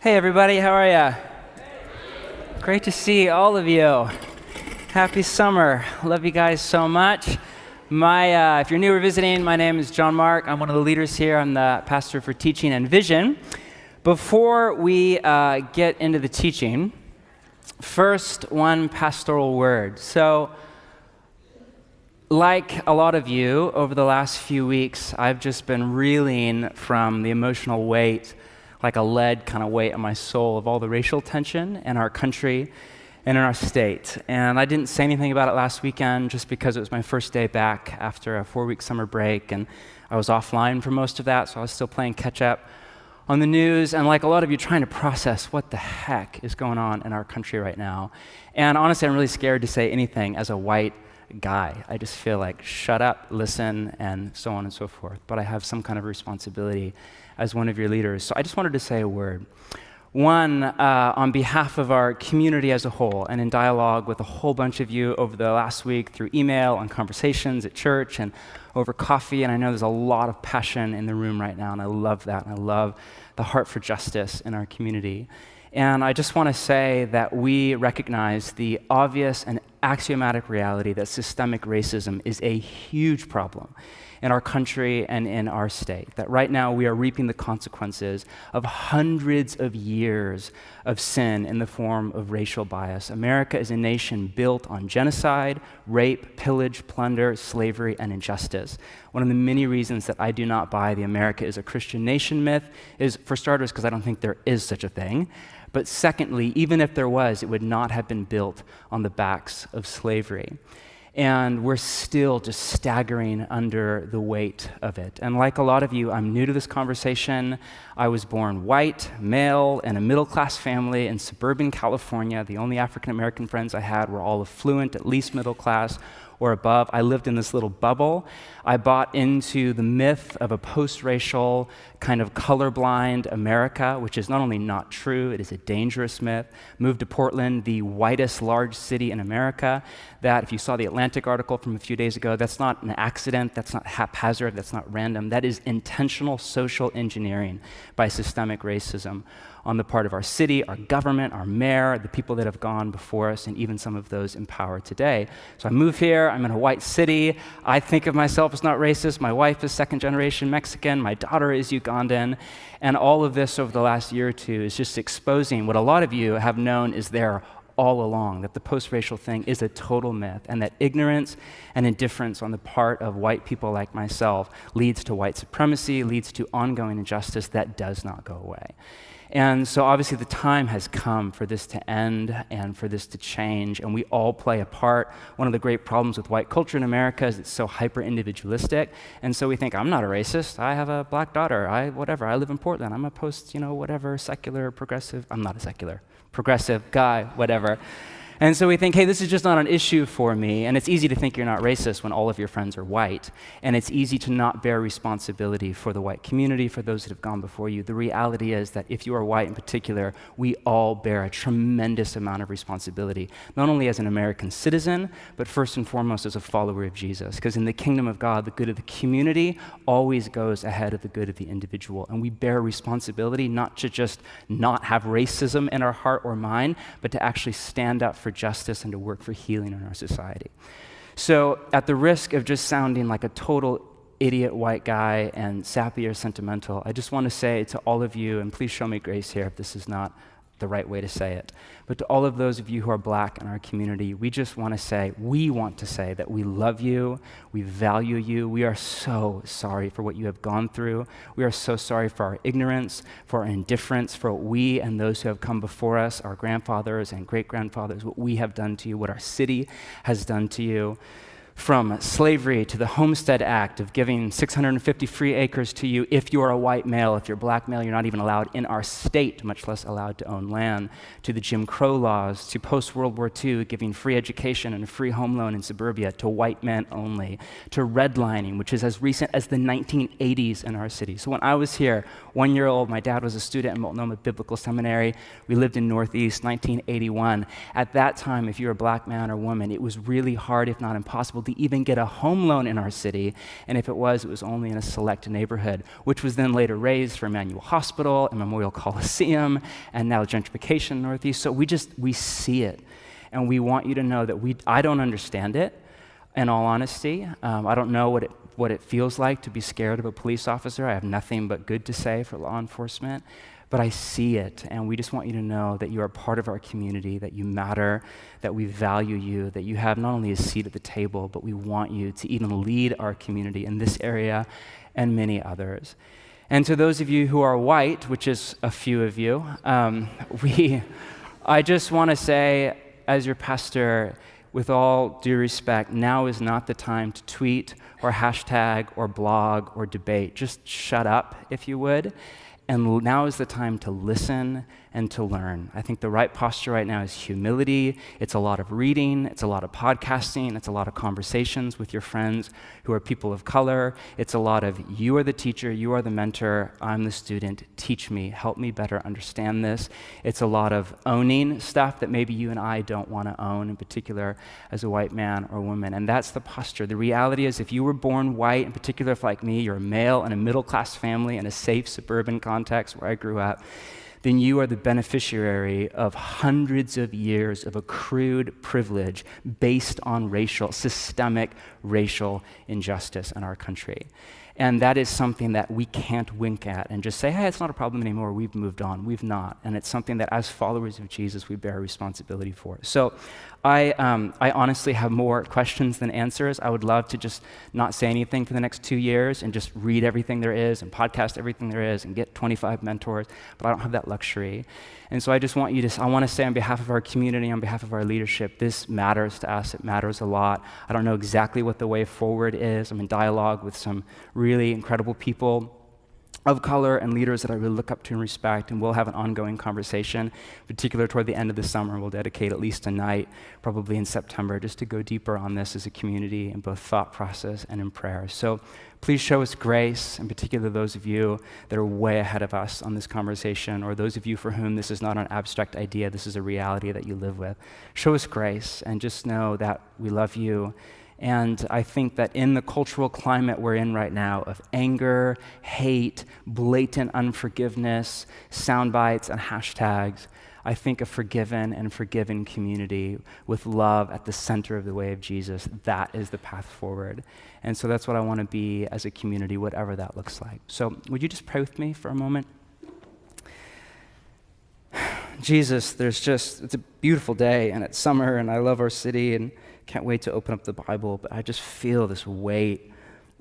Hey everybody, how are ya? Great to see all of you. Happy summer. Love you guys so much. If you're new or visiting, my name is John Mark. I'm one of the leaders here. I'm the pastor for teaching and vision. Before we get into the teaching, first, one pastoral word. So, like a lot of you, over the last few weeks, I've just been reeling from the emotional weight, like a lead kind of weight on my soul, of all the racial tension in our country and in our state. And I didn't say anything about it last weekend just because it was my first day back after a 4-week summer break, and I was offline for most of that, so I was still playing catch up on the news, and like a lot of you, trying to process what the heck is going on in our country right now. And honestly, I'm really scared to say anything as a white guy. I just feel like, shut up, listen, and so on and so forth. But I have some kind of responsibility as one of your leaders. So I just wanted to say a word. One, on behalf of our community as a whole, and in dialogue with a whole bunch of you over the last week through email and conversations at church and over coffee, and I know there's a lot of passion in the room right now, and I love that, and I love the heart for justice in our community. And I just want to say that we recognize the obvious and axiomatic reality that systemic racism is a huge problem in our country and in our state. That right now we are reaping the consequences of hundreds of years of sin in the form of racial bias. America is a nation built on genocide, rape, pillage, plunder, slavery, and injustice. One of the many reasons that I do not buy the America is a Christian nation myth is, for starters, because I don't think there is such a thing. But secondly, even if there was, it would not have been built on the backs of slavery. And we're still just staggering under the weight of it. And like a lot of you, I'm new to this conversation. I was born white, male, in a middle-class family in suburban California. The only African-American friends I had were all affluent, at least middle class or above. I lived in this little bubble. I bought into the myth of a post-racial, kind of colorblind America, which is not only not true, it is a dangerous myth. Moved to Portland, the whitest large city in America, that if you saw the Atlantic article from a few days ago, that's not an accident, that's not haphazard, that's not random. That is intentional social engineering by systemic racism on the part of our city, our government, our mayor, the people that have gone before us, and even some of those in power today. So I move here, I'm in a white city. I think of myself as not racist. My wife is second-generation Mexican. My daughter is Ugandan. And all of this over the last year or two is just exposing what a lot of you have known is there all along, that the post-racial thing is a total myth, and that ignorance and indifference on the part of white people like myself leads to white supremacy, leads to ongoing injustice that does not go away. And so obviously the time has come for this to end and for this to change, and we all play a part. One of the great problems with white culture in America is it's so hyper-individualistic, and so we think, I'm not a racist, I have a black daughter, I live in Portland, I'm a secular, progressive, I'm not a secular, progressive guy, whatever. And so we think, hey, this is just not an issue for me, and it's easy to think you're not racist when all of your friends are white, and it's easy to not bear responsibility for the white community, for those that have gone before you. The reality is that if you are white in particular, we all bear a tremendous amount of responsibility, not only as an American citizen, but first and foremost as a follower of Jesus, because in the kingdom of God, the good of the community always goes ahead of the good of the individual, and we bear responsibility not to just not have racism in our heart or mind, but to actually stand up for justice and to work for healing in our society. So at the risk of just sounding like a total idiot white guy and sappy or sentimental, I just want to say to all of you, and please show me grace here if this is not the right way to say it, but to all of those of you who are black in our community, we want to say that we love you, we value you, we are so sorry for what you have gone through, we are so sorry for our ignorance, for our indifference, for what we and those who have come before us, our grandfathers and great-grandfathers, what we have done to you, what our city has done to you. From slavery to the Homestead Act of giving 650 free acres to you if you're a white male. If you're a black male, you're not even allowed in our state, much less allowed to own land. To the Jim Crow laws, to post-World War II, giving free education and a free home loan in suburbia to white men only. To redlining, which is as recent as the 1980s in our city. So when I was here, 1 year old, my dad was a student in Multnomah Biblical Seminary. We lived in Northeast, 1981. At that time, if you were a black man or woman, it was really hard, if not impossible, to even get a home loan in our city. And if it was only in a select neighborhood, which was then later raised for Emmanuel Hospital and Memorial Coliseum, and now gentrification in the Northeast. So we see it. And we want you to know that I don't understand it, in all honesty. I don't know what it feels like to be scared of a police officer. I have nothing but good to say for law enforcement. But I see it, and we just want you to know that you are part of our community, that you matter, that we value you, that you have not only a seat at the table, but we want you to even lead our community in this area and many others. And to those of you who are white, which is a few of you, I just want to say, as your pastor, with all due respect, now is not the time to tweet or hashtag or blog or debate. Just shut up, if you would. And now is the time to listen and to learn. I think the right posture right now is humility. It's a lot of reading. It's a lot of podcasting. It's a lot of conversations with your friends who are people of color. It's a lot of you are the teacher, you are the mentor, I'm the student. Teach me, help me better understand this. It's a lot of owning stuff that maybe you and I don't want to own, in particular as a white man or woman. And that's the posture. The reality is if you were born white, in particular if like me, you're a male in a middle-class family in a safe suburban context where I grew up, then you are the beneficiary of hundreds of years of accrued privilege based on systemic racial injustice in our country. And that is something that we can't wink at and just say, hey, it's not a problem anymore, we've moved on. We've not. And it's something that as followers of Jesus, we bear responsibility for. So I honestly have more questions than answers. I would love to just not say anything for the next 2 years and just read everything there is and podcast everything there is and get 25 mentors, but I don't have that luxury. And so I just want I want to say on behalf of our community, on behalf of our leadership, this matters to us. It matters a lot. I don't know exactly what the way forward is. I'm in dialogue with some really incredible people of color and leaders that I really look up to and respect, and we'll have an ongoing conversation, particularly toward the end of the summer. We'll dedicate at least a night, probably in September, just to go deeper on this as a community in both thought process and in prayer. So please show us grace, in particular those of you that are way ahead of us on this conversation, or those of you for whom this is not an abstract idea, this is a reality that you live with. Show us grace, and just know that we love you. And I think that in the cultural climate we're in right now of anger, hate, blatant unforgiveness, sound bites, and hashtags, I think a forgiven and forgiven community with love at the center of the way of Jesus, that is the path forward. And so that's what I want to be as a community, whatever that looks like. So would you just pray with me for a moment? Jesus, it's a beautiful day, and it's summer, and I love our city, and can't wait to open up the Bible, but I just feel this weight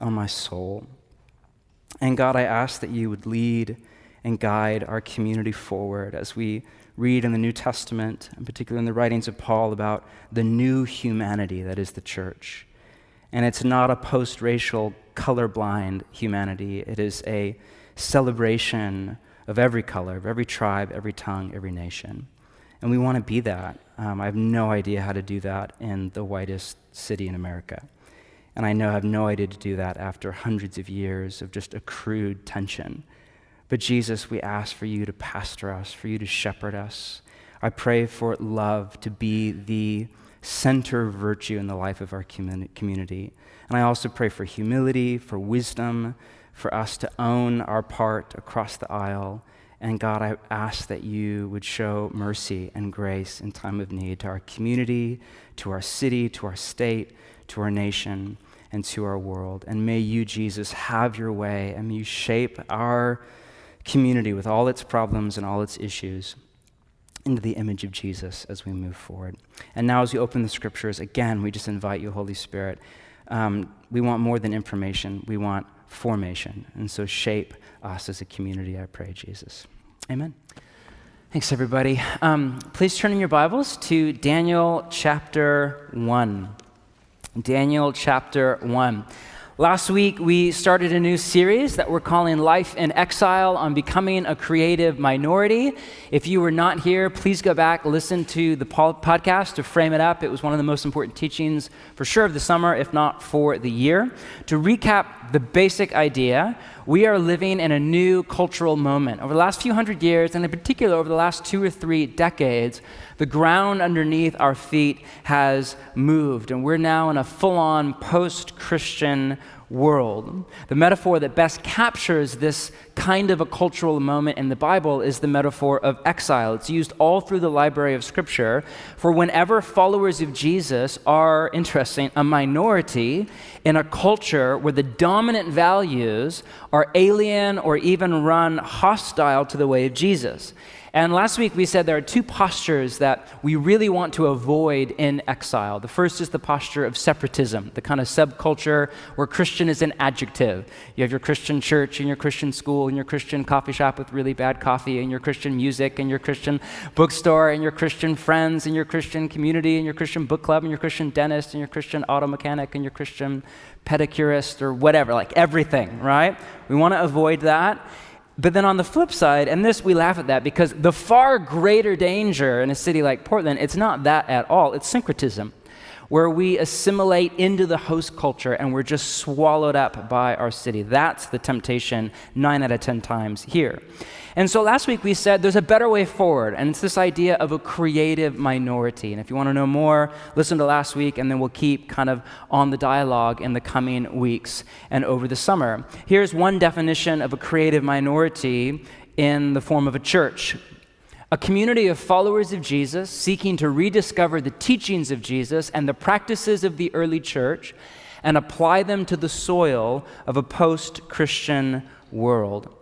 on my soul. And God, I ask that you would lead and guide our community forward as we read in the New Testament, and particularly in the writings of Paul, about the new humanity that is the church. And it's not a post-racial, colorblind humanity. It is a celebration of every color, of every tribe, every tongue, every nation. And we want to be that. I have no idea how to do that in the whitest city in America. And I have no idea to do that after hundreds of years of just accrued tension. But Jesus, we ask for you to pastor us, for you to shepherd us. I pray for love to be the center virtue in the life of our community. And I also pray for humility, for wisdom, for us to own our part across the aisle. And God, I ask that you would show mercy and grace in time of need to our community, to our city, to our state, to our nation, and to our world. And may you, Jesus, have your way, and may you shape our community with all its problems and all its issues into the image of Jesus as we move forward. And now as we open the scriptures, again, we just invite you, Holy Spirit. We want more than information. We want formation. And so shape us as a community, I pray, Jesus. Amen. Thanks, everybody. Please turn in your Bibles to Daniel chapter 1. Daniel chapter 1. Last week, we started a new series that we're calling Life in Exile on Becoming a Creative Minority. If you were not here, please go back, listen to the podcast to frame it up. It was one of the most important teachings for sure of the summer, if not for the year. To recap the basic idea, we are living in a new cultural moment. Over the last few hundred years, and in particular over the last 2 or 3 decades, the ground underneath our feet has moved, and we're now in a full-on post-Christian world. The metaphor that best captures this kind of a cultural moment in the Bible is the metaphor of exile. It's used all through the library of Scripture for whenever followers of Jesus are, interesting, a minority in a culture where the dominant values are alien or even run hostile to the way of Jesus. And last week we said there are 2 postures that we really want to avoid in exile. The first is the posture of separatism, the kind of subculture where Christian is an adjective. You have your Christian church and your Christian school and your Christian coffee shop with really bad coffee and your Christian music and your Christian bookstore and your Christian friends and your Christian community and your Christian book club and your Christian dentist and your Christian auto mechanic and your Christian pedicurist or whatever, like everything, right? We want to avoid that. But then on the flip side, and this we laugh at that because the far greater danger in a city like Portland, it's not that at all, it's syncretism, where we assimilate into the host culture and we're just swallowed up by our city. That's the temptation 9 out of 10 times here. And so last week we said there's a better way forward, and it's this idea of a creative minority. And if you want to know more, listen to last week, and then we'll keep kind of on the dialogue in the coming weeks and over the summer. Here's one definition of a creative minority in the form of a church. A community of followers of Jesus seeking to rediscover the teachings of Jesus and the practices of the early church and apply them to the soil of a post-Christian world.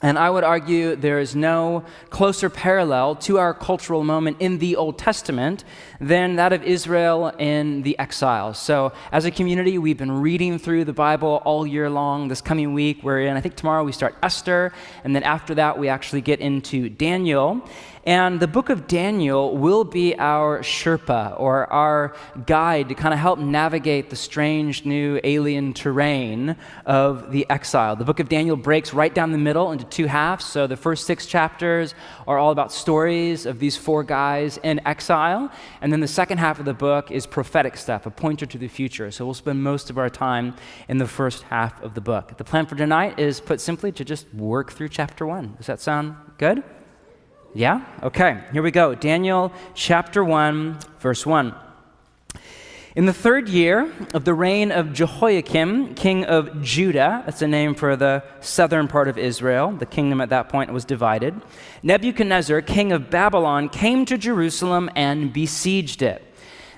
And I would argue there is no closer parallel to our cultural moment in the Old Testament than that of Israel in the exile. So as a community, we've been reading through the Bible all year long. This coming week, I think tomorrow we start Esther, and then after that we actually get into Daniel. And the book of Daniel will be our Sherpa, or our guide to kind of help navigate the strange new alien terrain of the exile. The book of Daniel breaks right down the middle into 2 halves. So the first 6 chapters are all about stories of these 4 guys in exile. And then the second half of the book is prophetic stuff, a pointer to the future. So we'll spend most of our time in the first half of the book. The plan for tonight is, put simply, to just work through chapter 1. Does that sound good? Yeah? Okay, here we go. Daniel chapter 1, verse 1. In the 3rd year of the reign of Jehoiakim, king of Judah, that's a name for the southern part of Israel, the kingdom at that point was divided, Nebuchadnezzar, king of Babylon, came to Jerusalem and besieged it.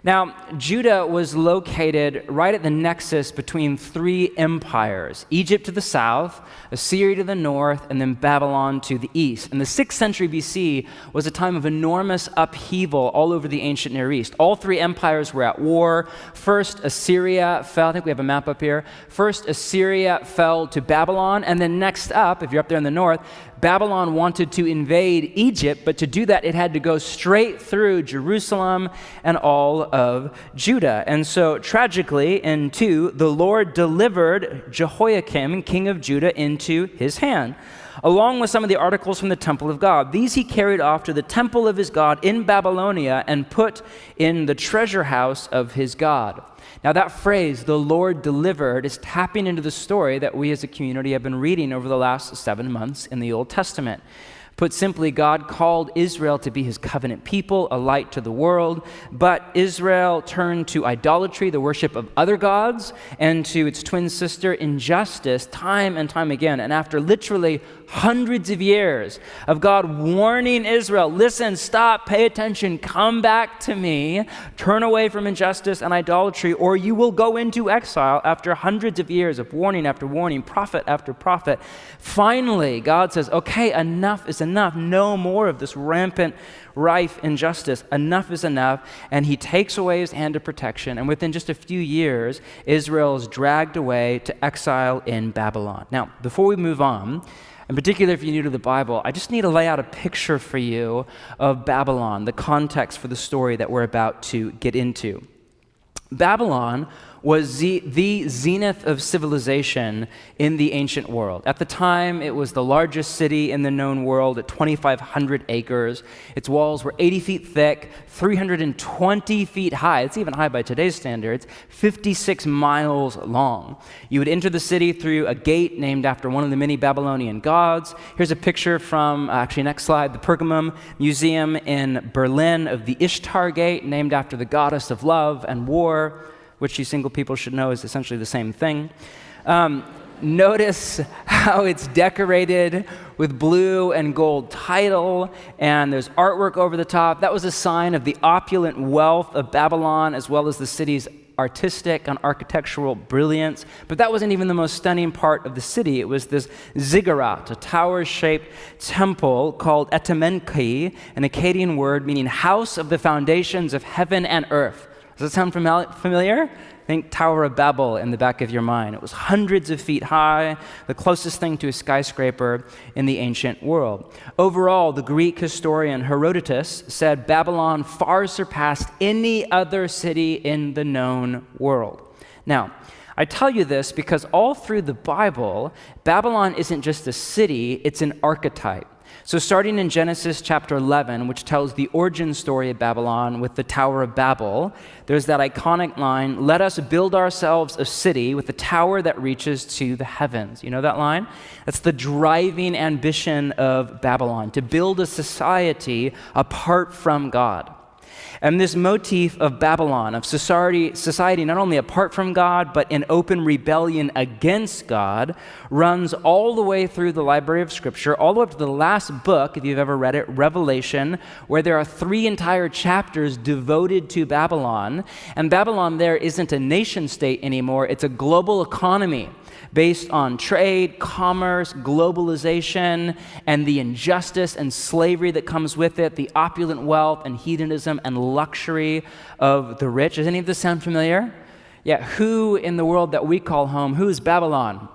Now, Judah was located right at the nexus between 3 empires, Egypt to the south, Assyria to the north, and then Babylon to the east. And the 6th century BC was a time of enormous upheaval all over the ancient Near East. All 3 empires were at war. First, Assyria fell. I think we have a map up here. First, Assyria fell to Babylon, and then next up, if you're up there in the north, Babylon wanted to invade Egypt, but to do that, it had to go straight through Jerusalem and all of Judah. And so, tragically, in 2, the Lord delivered Jehoiakim, king of Judah, into his hand, along with some of the articles from the temple of God. These he carried off to the temple of his God in Babylonia and put in the treasure house of his God. Now that phrase, the Lord delivered, is tapping into the story that we as a community have been reading over the last 7 months in the Old Testament. Put simply, God called Israel to be his covenant people, a light to the world, but Israel turned to idolatry, the worship of other gods, and to its twin sister, injustice, time and time again. And after literally hundreds of years of God warning Israel, listen, stop, pay attention, come back to me, turn away from injustice and idolatry, or you will go into exile. After hundreds of years of warning after warning, prophet after prophet, finally God says, okay, enough is enough. No more of this rampant, rife injustice. Enough is enough. And he takes away his hand of protection. And within just a few years, Israel is dragged away to exile in Babylon. Now, before we move on, in particular, if you're new to the Bible, I just need to lay out a picture for you of Babylon, the context for the story that we're about to get into. Babylon was the zenith of civilization in the ancient world. At the time, it was the largest city in the known world at 2,500 acres. Its walls were 80 feet thick, 320 feet high. It's even high by today's standards, 56 miles long. You would enter the city through a gate named after one of the many Babylonian gods. Here's a picture from, actually next slide, the Pergamum Museum in Berlin of the Ishtar Gate, named after the goddess of love and war, which you single people should know is essentially the same thing. Notice how it's decorated with blue and gold tile, and there's artwork over the top. That was a sign of the opulent wealth of Babylon, as well as the city's artistic and architectural brilliance. But that wasn't even the most stunning part of the city. It was this ziggurat, a tower-shaped temple called Etemenki, an Akkadian word meaning house of the foundations of heaven and earth. Does that sound familiar? Think Tower of Babel in the back of your mind. It was hundreds of feet high, the closest thing to a skyscraper in the ancient world. Overall, the Greek historian Herodotus said Babylon far surpassed any other city in the known world. Now, I tell you this because all through the Bible, Babylon isn't just a city, it's an archetype. So starting in Genesis chapter 11, which tells the origin story of Babylon with the Tower of Babel, there's that iconic line, "Let us build ourselves a city with a tower that reaches to the heavens." You know that line? That's the driving ambition of Babylon, to build a society apart from God. And this motif of Babylon, of society not only apart from God, but in open rebellion against God, runs all the way through the library of Scripture, all the way up to the last book, if you've ever read it, Revelation, where there are 3 entire chapters devoted to Babylon. And Babylon there isn't a nation state anymore, it's a global economy based on trade, commerce, globalization, and the injustice and slavery that comes with it, the opulent wealth and hedonism and luxury of the rich. Does any of this sound familiar? Yeah, who in the world that we call home, who is Babylon?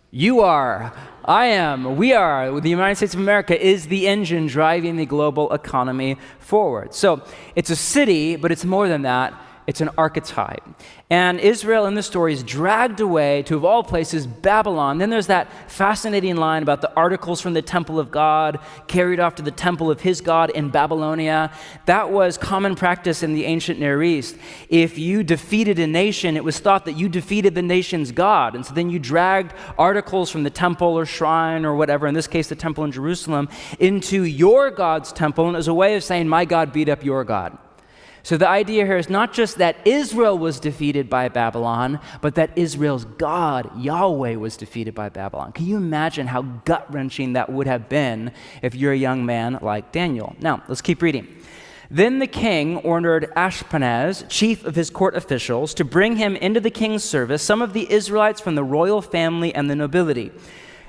You are. I am. We are. The United States of America is the engine driving the global economy forward. So it's a city, but it's more than that. It's an archetype. And Israel in the story is dragged away to, of all places, Babylon. Then there's that fascinating line about the articles from the temple of God carried off to the temple of his God in Babylonia. That was common practice in the ancient Near East. If you defeated a nation, it was thought that you defeated the nation's God. And so then you dragged articles from the temple or shrine or whatever, in this case the temple in Jerusalem, into your God's temple, and as a way of saying, my God beat up your God. So the idea here is not just that Israel was defeated by Babylon, but that Israel's God, Yahweh, was defeated by Babylon. Can you imagine how gut-wrenching that would have been if you're a young man like Daniel? Now, let's keep reading. Then the king ordered Ashpenaz, chief of his court officials, to bring him into the king's service some of the Israelites from the royal family and the nobility.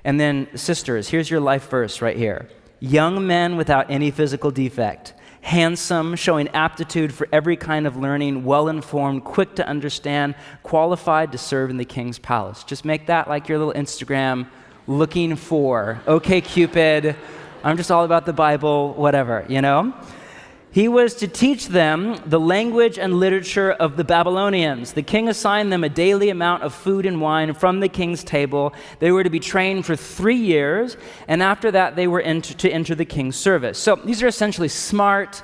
And then, sisters, here's your life verse right here. Young men without any physical defect, handsome, showing aptitude for every kind of learning, well-informed, quick to understand, qualified to serve in the king's palace. Just make that like your little Instagram, looking for, okay, Cupid, I'm just all about the Bible, whatever, you know? He was to teach them the language and literature of the Babylonians. The king assigned them a daily amount of food and wine from the king's table. They were to be trained for 3 years, and after that they were to enter the king's service. So these are essentially smart,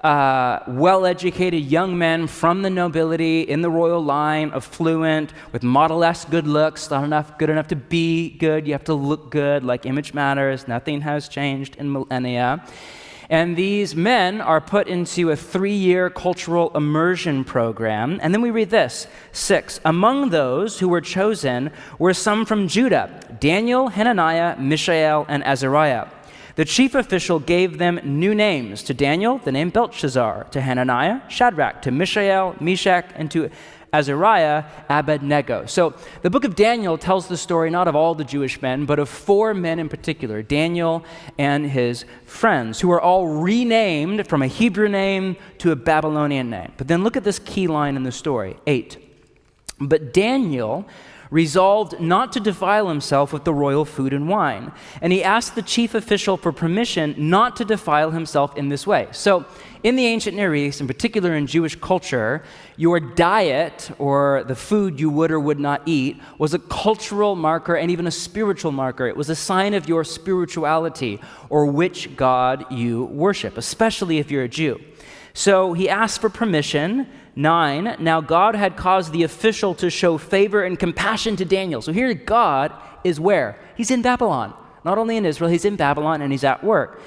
well-educated young men from the nobility, in the royal line, affluent, with Model-esque good looks. Not good enough to be good, you have to look good, like image matters. Nothing has changed in millennia. And these men are put into a 3-year cultural immersion program. And then we read this, 6. Among those who were chosen were some from Judah, Daniel, Hananiah, Mishael, and Azariah. The chief official gave them new names. To Daniel, the name Belshazzar. To Hananiah, Shadrach. To Mishael, Meshach. And to Azariah, Abednego. So the book of Daniel tells the story not of all the Jewish men, but of 4 men in particular, Daniel and his friends, who are all renamed from a Hebrew name to a Babylonian name. But then look at this key line in the story, 8. But Daniel resolved not to defile himself with the royal food and wine. And he asked the chief official for permission not to defile himself in this way. So in the ancient Near East, in particular in Jewish culture, your diet, or the food you would or would not eat, was a cultural marker and even a spiritual marker. It was a sign of your spirituality or which God you worship, especially if you're a Jew. So he asked for permission. 9, now God had caused the official to show favor and compassion to Daniel. So here God is where? He's in Babylon. Not only in Israel, he's in Babylon and he's at work.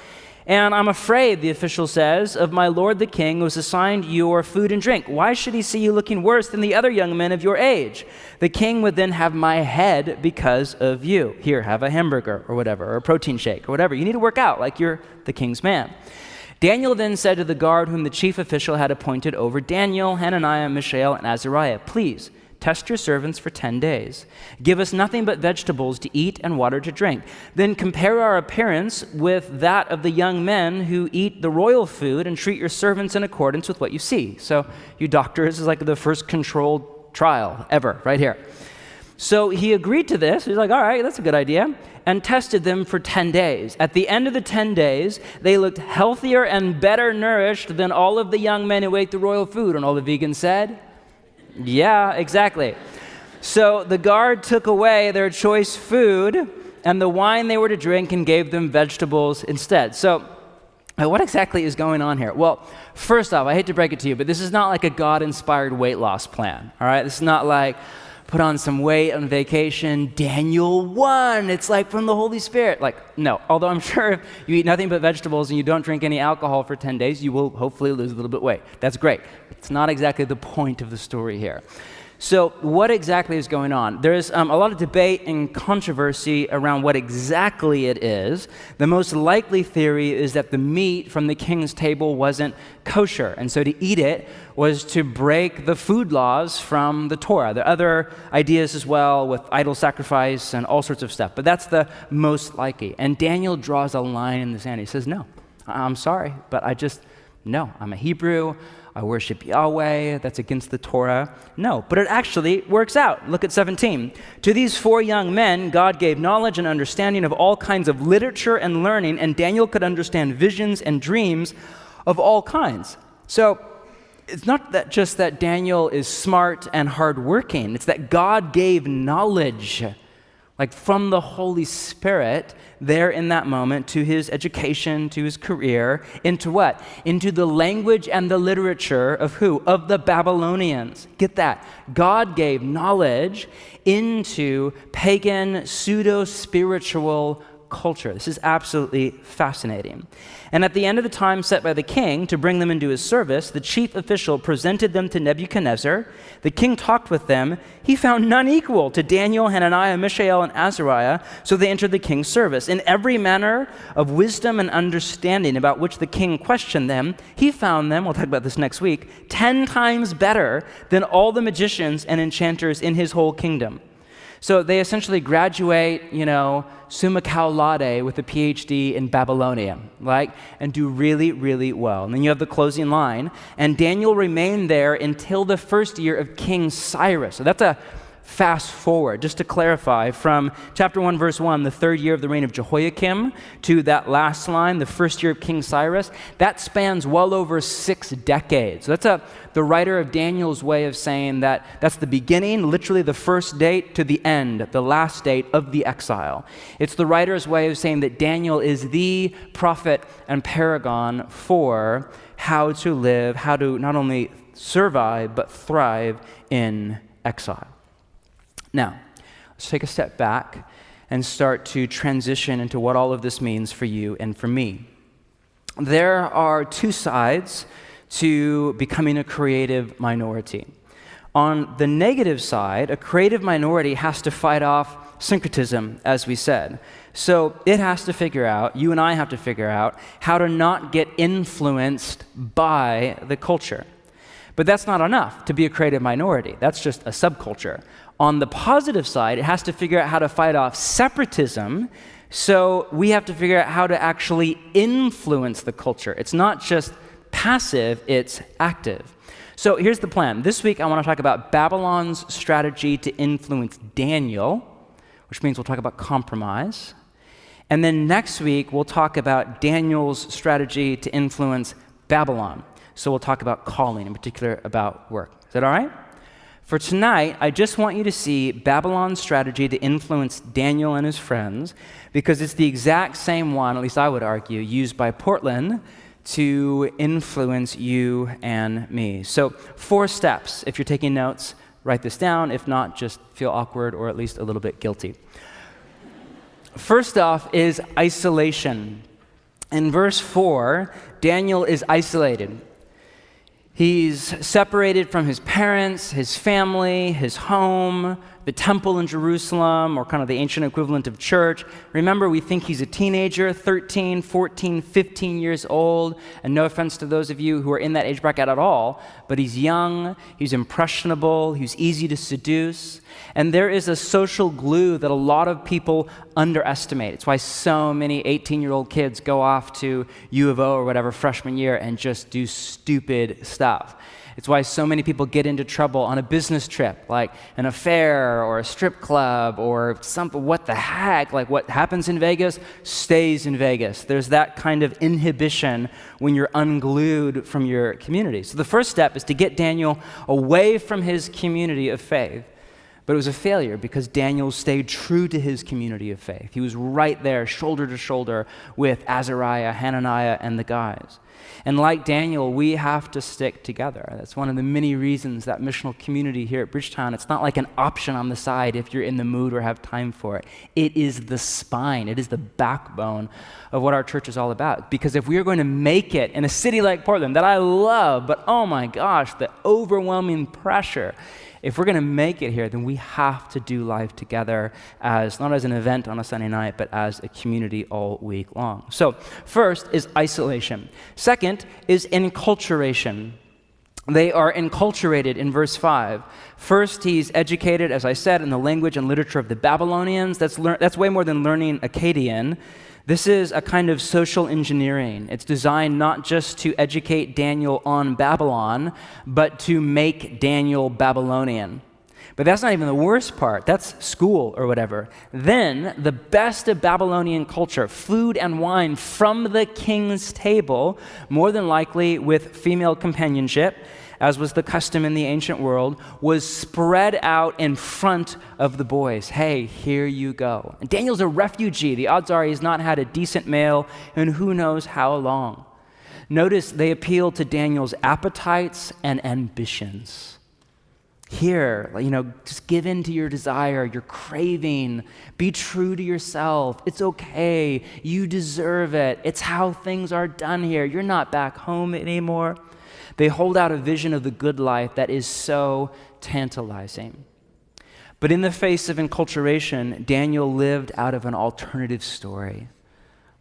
And I'm afraid, the official says, of my lord the king who has assigned your food and drink. Why should he see you looking worse than the other young men of your age? The king would then have my head because of you. Here, have a hamburger or whatever, or a protein shake or whatever. You need to work out like you're the king's man. Daniel then said to the guard whom the chief official had appointed over Daniel, Hananiah, Mishael, and Azariah, please, test your servants for 10 days. Give us nothing but vegetables to eat and water to drink. Then compare our appearance with that of the young men who eat the royal food and treat your servants in accordance with what you see. So you doctors, this is like the first controlled trial ever, right here. So he agreed to this. He's like, all right, that's a good idea, and tested them for 10 days. At the end of the 10 days, they looked healthier and better nourished than all of the young men who ate the royal food. And all the vegans said, yeah, exactly. So the guard took away their choice food and the wine they were to drink and gave them vegetables instead. So what exactly is going on here? Well, first off, I hate to break it to you, but this is not like a God-inspired weight loss plan, all right? This is not like put on some weight on vacation, Daniel 1, it's like from the Holy Spirit. Like, no. Although I'm sure if you eat nothing but vegetables and you don't drink any alcohol for 10 days, you will hopefully lose a little bit of weight. That's great. It's not exactly the point of the story here. So what exactly is going on? There's a lot of debate and controversy around what exactly it is. The most likely theory is that the meat from the king's table wasn't kosher, and so to eat it was to break the food laws from the Torah. There are other ideas as well with idol sacrifice and all sorts of stuff, but that's the most likely. And Daniel draws a line in the sand. He says, no, I'm sorry, but no, I'm a Hebrew. I worship Yahweh, that's against the Torah. No, but it actually works out. Look at 17. To these 4 young men, God gave knowledge and understanding of all kinds of literature and learning, and Daniel could understand visions and dreams of all kinds. So it's not that just that Daniel is smart and hardworking, it's that God gave knowledge, like from the Holy Spirit, there in that moment, to his education, to his career, into what? Into the language and the literature of who? Of the Babylonians. Get that. God gave knowledge into pagan, pseudo-spiritual culture. This is absolutely fascinating. And at the end of the time set by the king to bring them into his service, the chief official presented them to Nebuchadnezzar. The king talked with them. He found none equal to Daniel, Hananiah, Mishael, and Azariah, so they entered the king's service. In every manner of wisdom and understanding about which the king questioned them, he found them, we'll talk about this next week, 10 times better than all the magicians and enchanters in his whole kingdom. So they essentially graduate, summa cum laude with a PhD in Babylonian, and do really, really well. And then you have the closing line, and Daniel remained there until the first year of King Cyrus. So that's a fast forward, just to clarify, from chapter 1, verse 1, the 3rd year of the reign of Jehoiakim, to that last line, the first year of King Cyrus, that spans well over 6 decades. So that's the writer of Daniel's way of saying that that's the beginning, literally the first date, to the end, the last date of the exile. It's the writer's way of saying that Daniel is the prophet and paragon for how to live, how to not only survive, but thrive in exile. Now, let's take a step back and start to transition into what all of this means for you and for me. There are 2 sides to becoming a creative minority. On the negative side, a creative minority has to fight off syncretism, as we said. So it has to figure out, you and I have to figure out, how to not get influenced by the culture. But that's not enough to be a creative minority. That's just a subculture. On the positive side, it has to figure out how to fight off separatism, so we have to figure out how to actually influence the culture. It's not just passive, it's active. So here's the plan. This week I want to talk about Babylon's strategy to influence Daniel, which means we'll talk about compromise. And then next week we'll talk about Daniel's strategy to influence Babylon. So we'll talk about calling, in particular about work. Is that all right? For tonight, I just want you to see Babylon's strategy to influence Daniel and his friends, because it's the exact same one, at least I would argue, used by Portland to influence you and me. So 4 steps. If you're taking notes, write this down. If not, just feel awkward or at least a little bit guilty. First off is isolation. In verse 4, Daniel is isolated. He's separated from his parents, his family, his home, the temple in Jerusalem, or kind of the ancient equivalent of church. Remember, we think he's a teenager, 13, 14, 15 years old. And no offense to those of you who are in that age bracket at all, but he's young, he's impressionable, he's easy to seduce. And there is a social glue that a lot of people underestimate. It's why so many 18-year-old kids go off to U of O or whatever freshman year and just do stupid stuff. It's why so many people get into trouble on a business trip, like an affair or a strip club or something. What the heck? Like what happens in Vegas stays in Vegas. There's that kind of inhibition when you're unglued from your community. So the first step is to get Daniel away from his community of faith. But it was a failure because Daniel stayed true to his community of faith. He was right there, shoulder to shoulder with Azariah, Hananiah, and the guys. And like Daniel, we have to stick together. That's one of the many reasons that missional community here at Bridgetown, it's not like an option on the side if you're in the mood or have time for it. It is the spine. It is the backbone of what our church is all about. Because if we are going to make it in a city like Portland, that I love, but oh my gosh, the overwhelming pressure. If we're going to make it here, then we have to do life together as, not as an event on a Sunday night, but as a community all week long. So first is isolation. Second is enculturation. They are enculturated in verse 5. First, he's educated, as I said, in the language and literature of the Babylonians. That's way more than learning Akkadian. This is a kind of social engineering. It's designed not just to educate Daniel on Babylon, but to make Daniel Babylonian. But that's not even the worst part. That's school or whatever. Then the best of Babylonian culture, food and wine from the king's table, more than likely with female companionship, as was the custom in the ancient world, was spread out in front of the boys. Hey, here you go. And Daniel's a refugee. The odds are he's not had a decent meal in who knows how long. Notice they appeal to Daniel's appetites and ambitions. Here, just give in to your desire, your craving. Be true to yourself. It's okay. You deserve it. It's how things are done here. You're not back home anymore. They hold out a vision of the good life that is so tantalizing. But in the face of enculturation, Daniel lived out of an alternative story,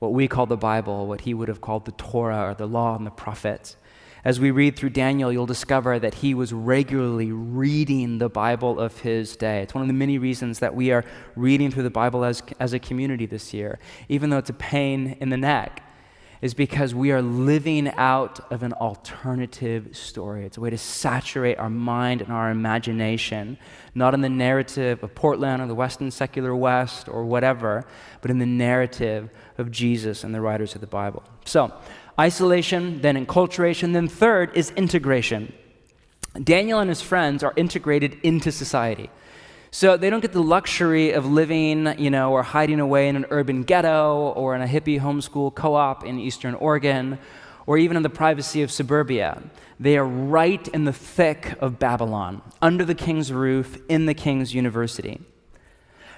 what we call the Bible, what he would have called the Torah or the Law and the Prophets. As we read through Daniel, you'll discover that he was regularly reading the Bible of his day. It's one of the many reasons that we are reading through the Bible as a community this year, even though it's a pain in the neck, is because we are living out of an alternative story. It's a way to saturate our mind and our imagination, not in the narrative of Portland or the Western secular West or whatever, but in the narrative of Jesus and the writers of the Bible. So, isolation, then enculturation, then third is integration. Daniel and his friends are integrated into society. So they don't get the luxury of living, or hiding away in an urban ghetto or in a hippie homeschool co-op in Eastern Oregon, or even in the privacy of suburbia. They are right in the thick of Babylon, under the king's roof, in the king's university.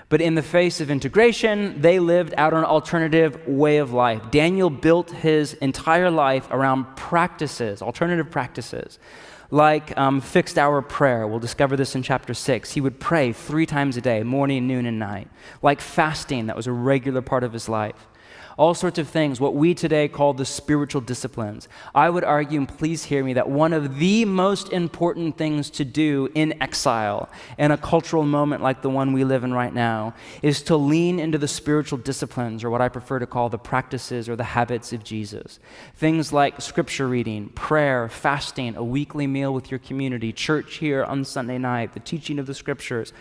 But in the face of integration, they lived out an alternative way of life. Daniel built his entire life around practices, alternative practices, like fixed hour prayer. We'll discover this in chapter 6. He would pray 3 times a day, morning, noon, and night. Like fasting, that was a regular part of his life. all sorts of things, what we today call the spiritual disciplines. I would argue, and please hear me, that one of the most important things to do in exile, in a cultural moment like the one we live in right now, is to lean into the spiritual disciplines, or what I prefer to call the practices or the habits of Jesus. Things like scripture reading, prayer, fasting, a weekly meal with your community, church here on Sunday night, the teaching of the scriptures.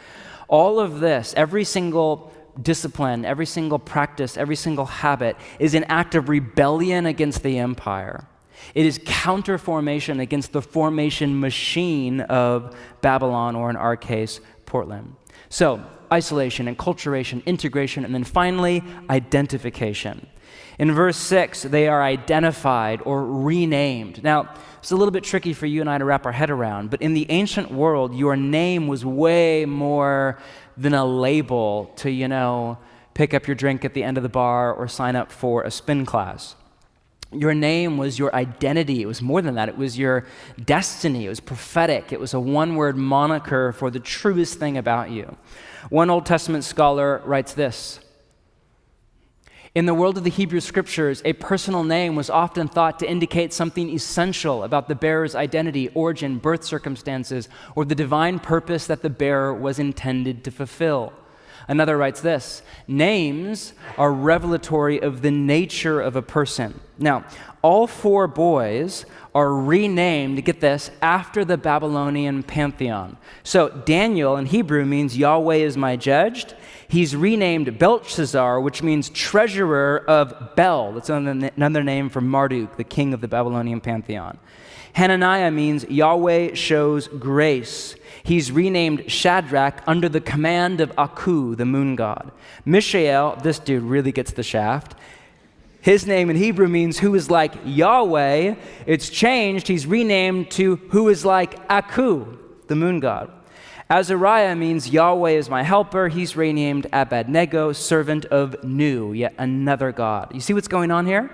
All of this, every single discipline, every single practice, every single habit is an act of rebellion against the empire. It is counter-formation against the formation machine of Babylon, or in our case, Portland. So, isolation, enculturation, integration, and then finally, identification. In verse 6, they are identified or renamed. Now, it's a little bit tricky for you and I to wrap our head around, but in the ancient world, your name was way more than a label to, pick up your drink at the end of the bar or sign up for a spin class. Your name was your identity. It was more than that. It was your destiny. It was prophetic. It was a one-word moniker for the truest thing about you. One Old Testament scholar writes this: in the world of the Hebrew Scriptures, a personal name was often thought to indicate something essential about the bearer's identity, origin, birth circumstances, or the divine purpose that the bearer was intended to fulfill. Another writes this: names are revelatory of the nature of a person. Now, all four boys are renamed, get this, after the Babylonian pantheon. So Daniel in Hebrew means Yahweh is my judge. He's renamed Belshazzar, which means treasurer of Bel. That's another name for Marduk, the king of the Babylonian pantheon. Hananiah means Yahweh shows grace. He's renamed Shadrach under the command of Aku, the moon god. Mishael, this dude really gets the shaft. His name in Hebrew means who is like Yahweh. It's changed. He's renamed to who is like Aku, the moon god. Azariah means Yahweh is my helper. He's renamed Abednego, servant of Nu, yet another god. You see what's going on here?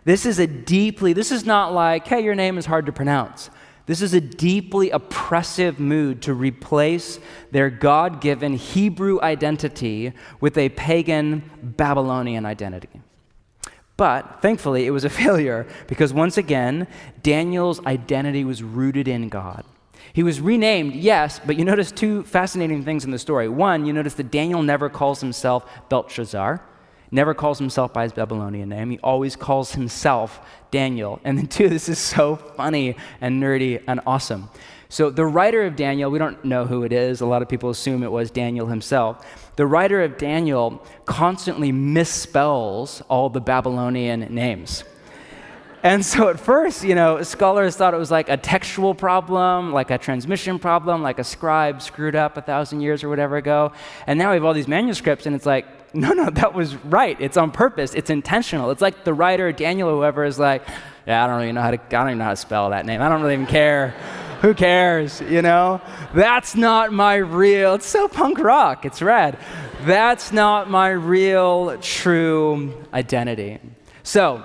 This is not like, hey, your name is hard to pronounce. This is a deeply oppressive mood to replace their God-given Hebrew identity with a pagan Babylonian identity. But thankfully, it was a failure because once again, Daniel's identity was rooted in God. He was renamed, yes, but you notice two fascinating things in the story. One, you notice that Daniel never calls himself Belshazzar, never calls himself by his Babylonian name. He always calls himself Daniel. And then two, this is so funny and nerdy and awesome. So the writer of Daniel, we don't know who it is. A lot of people assume it was Daniel himself. The writer of Daniel constantly misspells all the Babylonian names. And so at first, scholars thought it was like a textual problem, like a transmission problem, like a scribe screwed up 1,000 years or whatever ago. And now we have all these manuscripts, and it's like, no, that was right. It's on purpose. It's intentional. It's like the writer, Daniel, or whoever, is like, yeah, I don't even know how to spell that name. I don't really even care. Who cares, That's not my real, it's so punk rock, it's rad. That's not my real, true identity. So,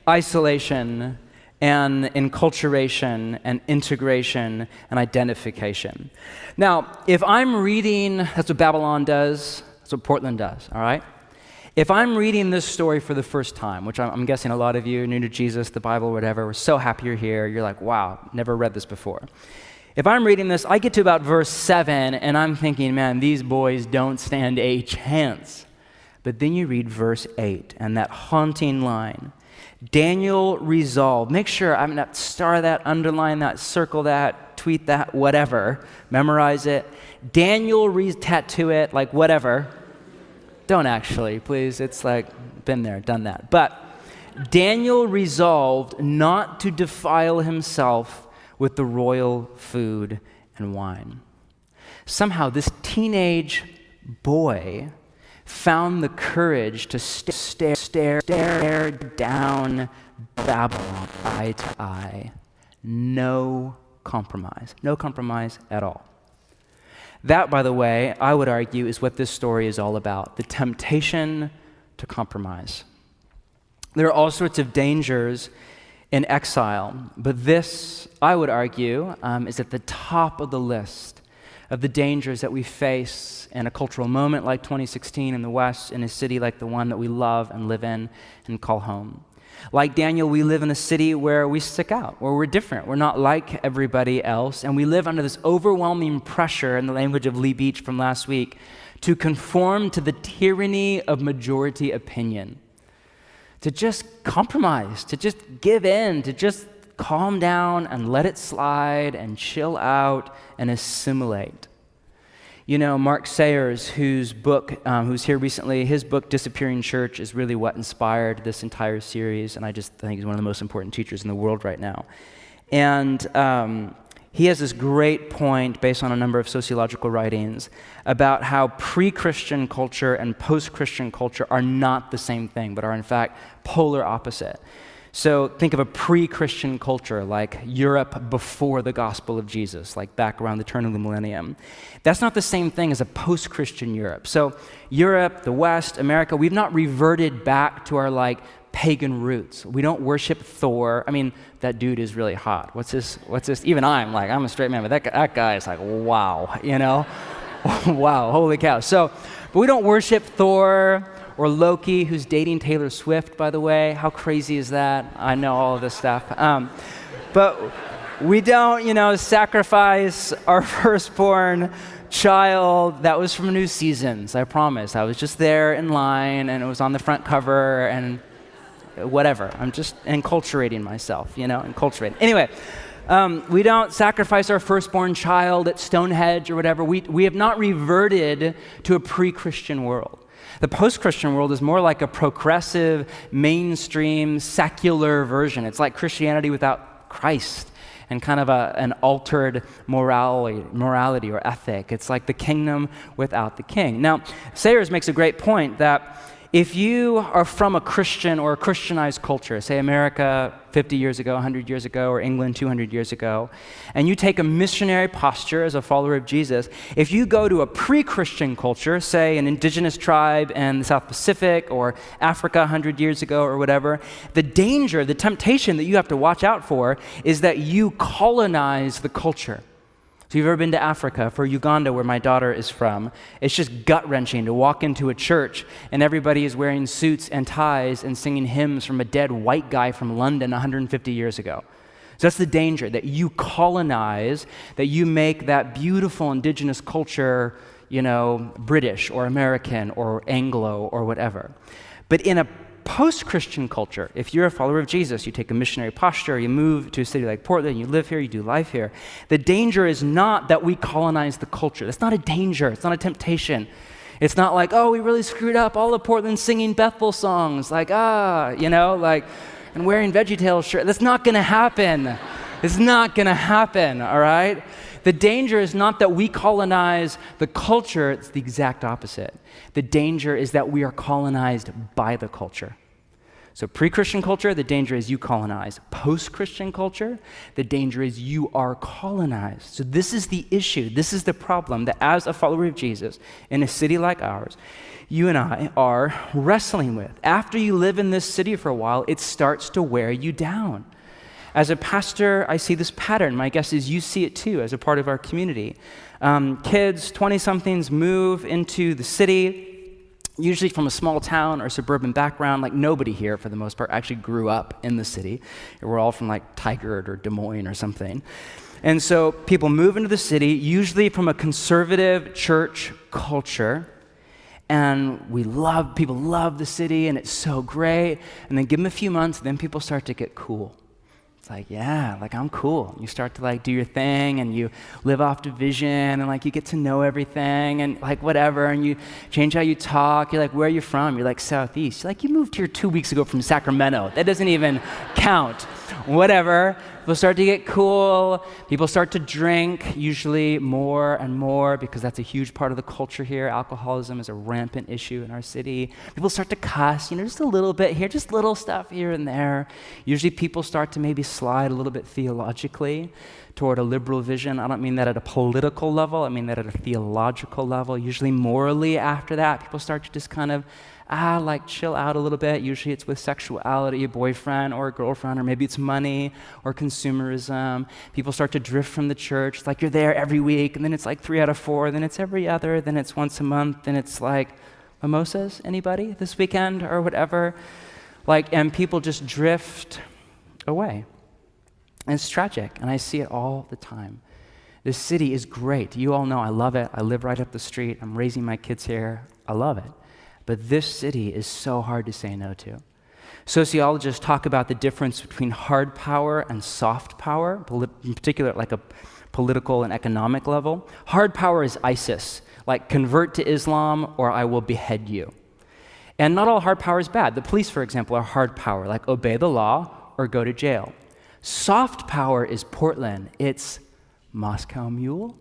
isolation and enculturation and integration and identification. Now, if I'm reading, that's what Babylon does, that's what Portland does, all right? If I'm reading this story for the first time, which I'm guessing a lot of you, new to Jesus, the Bible, whatever, we're so happy you're here, you're like, wow, never read this before. If I'm reading this, I get to about verse 7, and I'm thinking, man, these boys don't stand a chance. But then you read verse 8, and that haunting line, Daniel resolved. Make sure, star that, underline that, circle that, tweet that, whatever. Memorize it. Daniel tattoo it, like whatever. Don't actually, please. It's like, been there, done that. But Daniel resolved not to defile himself with the royal food and wine. Somehow this teenage boy found the courage to stare down Babylon eye to eye. No compromise at all. That, by the way, I would argue, is what this story is all about, the temptation to compromise. There are all sorts of dangers in exile, but this, I would argue, is at the top of the list of the dangers that we face in a cultural moment like 2016 in the West, in a city like the one that we love and live in and call home. Like Daniel, we live in a city where we stick out, where we're different. We're not like everybody else, and we live under this overwhelming pressure, in the language of Lee Beach from last week, to conform to the tyranny of majority opinion, to just compromise, to just give in, to just calm down and let it slide and chill out and assimilate. You know, Mark Sayers, who's here recently, his book, Disappearing Church, is really what inspired this entire series, and I think he's one of the most important teachers in the world right now. And he has this great point, based on a number of sociological writings, about how pre-Christian culture and post-Christian culture are not the same thing, but are in fact polar opposite. So think of a pre-Christian culture like Europe before the gospel of Jesus, like back around the turn of the millennium. That's not the same thing as a post-Christian Europe. So Europe, the West, America, we've not reverted back to our pagan roots. We don't worship Thor. I mean, that dude is really hot. What's this? Even I'm a straight man, but that guy is like, wow, you know? Wow, holy cow. But we don't worship Thor or Loki, who's dating Taylor Swift, by the way. How crazy is that? I know all of this stuff. But we don't, sacrifice our firstborn child. That was from New Seasons, I promise. I was just there in line, and it was on the front cover, and whatever. I'm just enculturating myself, enculturating. Anyway, we don't sacrifice our firstborn child at Stonehenge or whatever. We have not reverted to a pre-Christian world. The post-Christian world is more like a progressive, mainstream, secular version. It's like Christianity without Christ and kind of an altered morality or ethic. It's like the kingdom without the king. Now, Sayers makes a great point that if you are from a Christian or a Christianized culture, say America 50 years ago, 100 years ago, or England 200 years ago, and you take a missionary posture as a follower of Jesus, if you go to a pre-Christian culture, say an indigenous tribe in the South Pacific or Africa 100 years ago or whatever, the danger, the temptation that you have to watch out for is that you colonize the culture. If you've ever been to Africa, for Uganda, where my daughter is from, it's just gut-wrenching to walk into a church and everybody is wearing suits and ties and singing hymns from a dead white guy from London 150 years ago. So that's the danger, that you colonize, that you make that beautiful indigenous culture, British or American or Anglo or whatever. But in a post-Christian culture, if you're a follower of Jesus, you take a missionary posture, you move to a city like Portland, you live here, you do life here. The danger is not that we colonize the culture. That's not a danger. It's not a temptation. It's not like, we really screwed up. All of Portland singing Bethel songs, and wearing VeggieTales shirts. That's not going to happen. It's not going to happen, all right? The danger is not that we colonize the culture. It's the exact opposite. The danger is that we are colonized by the culture. So pre-Christian culture, the danger is you colonize. Post-Christian culture, the danger is you are colonized. So this is the issue. This is the problem that as a follower of Jesus in a city like ours, you and I are wrestling with. After you live in this city for a while, it starts to wear you down. As a pastor, I see this pattern. My guess is you see it too as a part of our community. Kids, 20-somethings, move into the city, usually from a small town or suburban background. Like nobody here, for the most part, actually grew up in the city. We're all from Tigard or Des Moines or something. And so people move into the city, usually from a conservative church culture, and people love the city, and it's so great. And then give them a few months, then people start to get cool. It's I'm cool. You start to do your thing, and you live off division, and you get to know everything, and whatever, and you change how you talk. You're where are you from? You're Southeast. You're you moved here 2 weeks ago from Sacramento. That doesn't even count. Whatever. People start to get cool. People start to drink, usually more and more, because that's a huge part of the culture here. Alcoholism is a rampant issue in our city. People start to cuss, just a little bit here, just little stuff here and there. Usually people start to maybe slide a little bit theologically toward a liberal vision. I don't mean that at a political level. I mean that at a theological level. Usually morally after that, people start to just kind of chill out a little bit. Usually it's with sexuality, a boyfriend or a girlfriend, or maybe it's money or consumerism. People start to drift from the church. It's like you're there every week, and then it's like 3 out of 4, then it's every other, then it's once a month, then it's like mimosas, anybody, this weekend or whatever? And people just drift away. And it's tragic, and I see it all the time. This city is great. You all know I love it. I live right up the street. I'm raising my kids here. I love it. But this city is so hard to say no to. Sociologists talk about the difference between hard power and soft power, in particular at like a political and economic level. Hard power is ISIS, like convert to Islam or I will behead you. And not all hard power is bad. The police, for example, are hard power, like obey the law or go to jail. Soft power is Portland. It's Moscow Mule.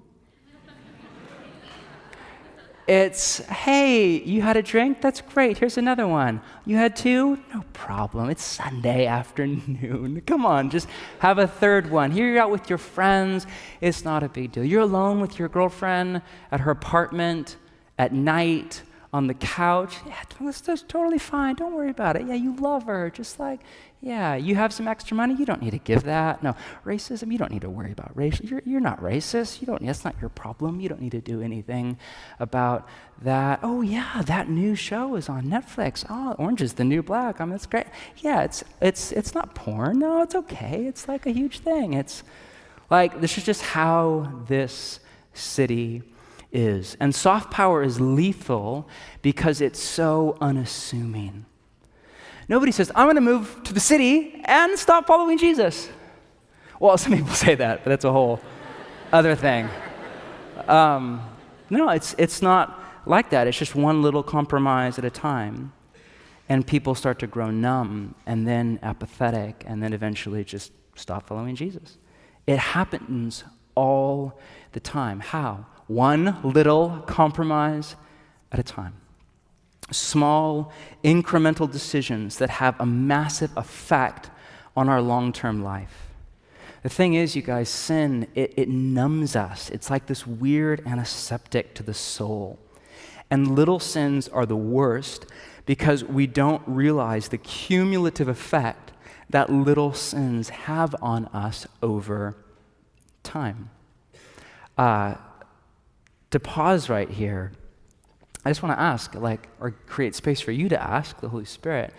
It's, hey, you had a drink? That's great. Here's another one. You had 2? No problem. It's Sunday afternoon. Come on, just have a third one. Here you're out with your friends. It's not a big deal. You're alone with your girlfriend at her apartment at night on the couch. Yeah, that's totally fine. Don't worry about it. Yeah, you love her. Just like, yeah, you have some extra money. You don't need to give that. No, racism, you don't need to worry about racial. You're not racist. That's not your problem. You don't need to do anything about that. Oh, yeah, that new show is on Netflix. Oh, Orange is the New Black. That's great. Yeah, it's not porn. No, it's okay. It's like a huge thing. It's like, this is just how this city is. And soft power is lethal because it's so unassuming. Nobody says, I'm going to move to the city and stop following Jesus. Well, some people say that, but that's a whole other thing. No, it's not like that. It's just one little compromise at a time. And people start to grow numb and then apathetic and then eventually just stop following Jesus. It happens all the time. How? One little compromise at a time. Small, incremental decisions that have a massive effect on our long-term life. The thing is, you guys, sin, it numbs us. It's like this weird antiseptic to the soul. And little sins are the worst because we don't realize the cumulative effect that little sins have on us over time. To pause right here, I just want to ask, or create space for you to ask the Holy Spirit,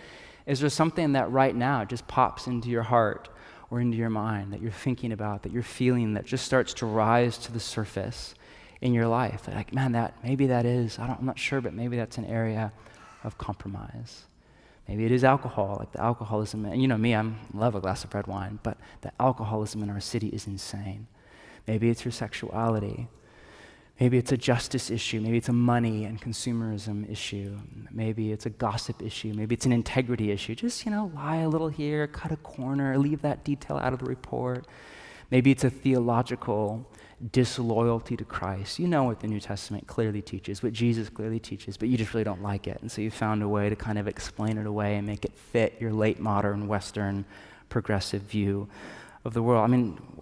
is there something that right now just pops into your heart or into your mind that you're thinking about, that you're feeling, that just starts to rise to the surface in your life? Like, man, maybe that is, I'm not sure, but maybe that's an area of compromise. Maybe it is alcohol, like the alcoholism. And you know me, I love a glass of red wine, but the alcoholism in our city is insane. Maybe it's your sexuality. Maybe it's a justice issue. Maybe it's a money and consumerism issue. Maybe it's a gossip issue. Maybe it's an integrity issue. Just, lie a little here, cut a corner, leave that detail out of the report. Maybe it's a theological disloyalty to Christ. You know what the New Testament clearly teaches, what Jesus clearly teaches, but you just really don't like it. And so you found a way to kind of explain it away and make it fit your late modern, Western, progressive view of the world.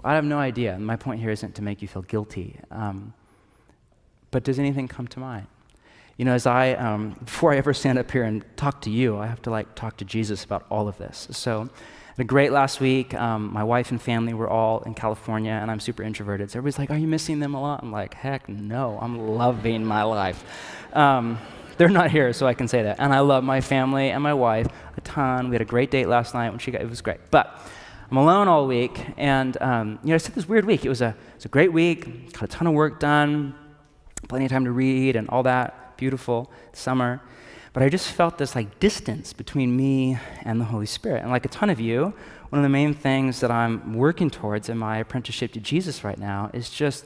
I have no idea. My point here isn't to make you feel guilty. But does anything come to mind? As before I ever stand up here and talk to you, I have to talk to Jesus about all of this. So, had a great last week. My wife and family were all in California, and I'm super introverted. So everybody's like, "Are you missing them a lot?" I'm like, "Heck no, I'm loving my life." They're not here, so I can say that. And I love my family and my wife a ton. We had a great date last night when it was great. But I'm alone all week, and I said this weird week. It was a great week. Got a ton of work done. Plenty of time to read and all that, beautiful summer. But I just felt this distance between me and the Holy Spirit. And like a ton of you, one of the main things that I'm working towards in my apprenticeship to Jesus right now is just